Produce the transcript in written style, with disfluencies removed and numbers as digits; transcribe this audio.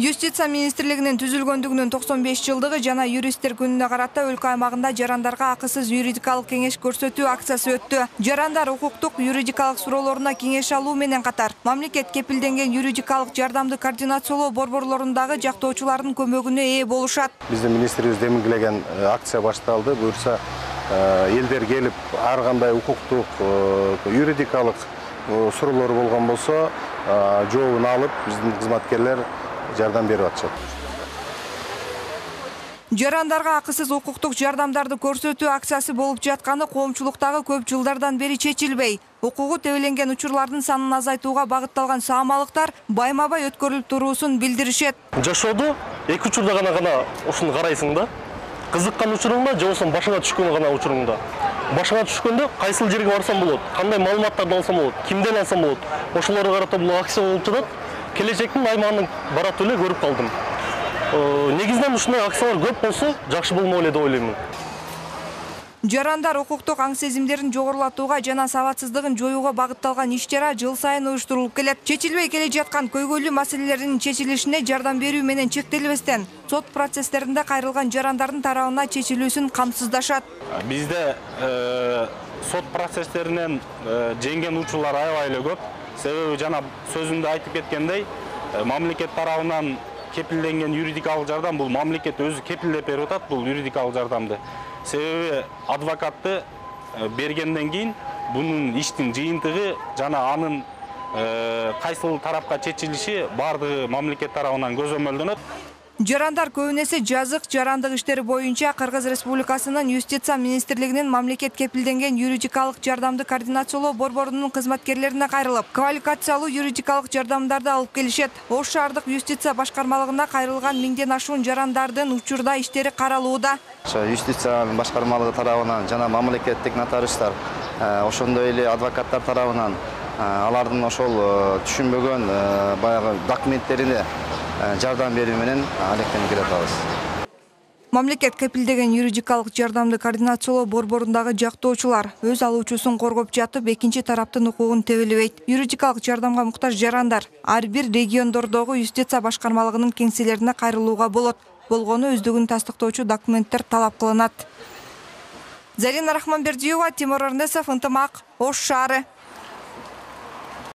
Юстиция министрлигинин түзүлгөндүгүнүн 95 жылдыгы жана юристтер күнүнө карата өлкө аймагында жарандарга акысыз юридикалык кеңеш көрсөтүү акциясы өттү. Жарандар укуктук юридикалык суроолоруна кеңеш алуу менен катар, мамлекет кепилденген юридикалык жардамды координациялоо борборлорундагы жактоочулардын көмөгүнө ээ болушат. Биздин министрибиз демилгелеген акция башталды. Буюрса элдер келип ар кандай укуктук юридикалык суроолору болгон болсо жообун алып биздин кызматкерлер жардам берип атышат. Жарандарга акысыз укуктук жардамдарды көрсөтүү акциясы болуп жатканы коомчулуктагы көп жылдардан бери чечилбей, укугу тебеленген учурлардын санын азайтууга багытталган саамалыктар байма-бай өткөрүлүп туруусун билдиришет. Жашоодо эки учурда гана ушуну карайсың да. Кызыккан учуруңда же болбосо башыңа түшкөн гана учуруңда. Башыңа түшкөндө кайсыл жерге барсам болот, кандай маалыматтарды алсам болот, кимден алсам болот. Ошолорго карата бул акция болуп жатат. Келечектин аймагын барат эле көрүп калдым. Негизинен ушундай акциялар көп болсо жакшы болмок эле деп ойлоймун. Жарандар укуктук аң сезимдерин жогорулатууга жана сабатсыздыгын жоюуга багытталган иш-чара жыл сайын уюштурулуп келет. Чечилбей келе жаткан көйгөйлүү маселелердин чечилишине жардам берүү менен чектелбестен, сот процесстеринде кайрылган жарандардын тарабына чечилүүсүн камсыздашат. Бизде сот процесстеринен жеңген учурлар аябай эле көп. Себеби жана сөзүмдө айтып кеткендей, мамлекет тарабынан кепилденген юридикалык жардам бул мамлекет өзү кепилдеп берип атат бул юридикалык жардамды. Себеби адвокатты бергенден кийин бунун иштин жыйынтыгы жана анын кайсыл тарапка чечилиши бардыгы мамлекет тарабынан көзөмөлдөнөт. Жарандар көбүнесе жазык жарандык иштери боюнча Кыргыз Республикасынын Юстиция министрлигинин мамлекет кепилденген юридикалык жардамды координациялоо борборунун кызматкерлерине кайрылып, квалификациялуу юридикалык жардамдарды алып келишет. Ош шаардык юстиция башкармалыгына кайрылган 1000ден ашуун жарандардын учурда иштери каралууда. Юстиция башкармалыгы тарабынан жана мамлекеттик нотариустар, ошондой эле адвокаттар тарабынан алардын ошол түшүнбөгөн баягы документтерине жардам берүү менен алектенип келатабыз. Мамлекет кепилдеген юридикалык жардамды координациялоо борборундагы жактоочулар өз алуучусун коргоп жатып, экинчи тараптын укугун тебелебейт. Юридикалык жардамга муктаж жарандар ар бир региондордогу юстиция башкармалыгынын кеңселерине кайрылууга болот. Болгону өздүгүн тастыктоочу документтер талап кылынат. Зарина Рахманбердиева, Тимур Арнесов, Ынтымак, Ош шаары.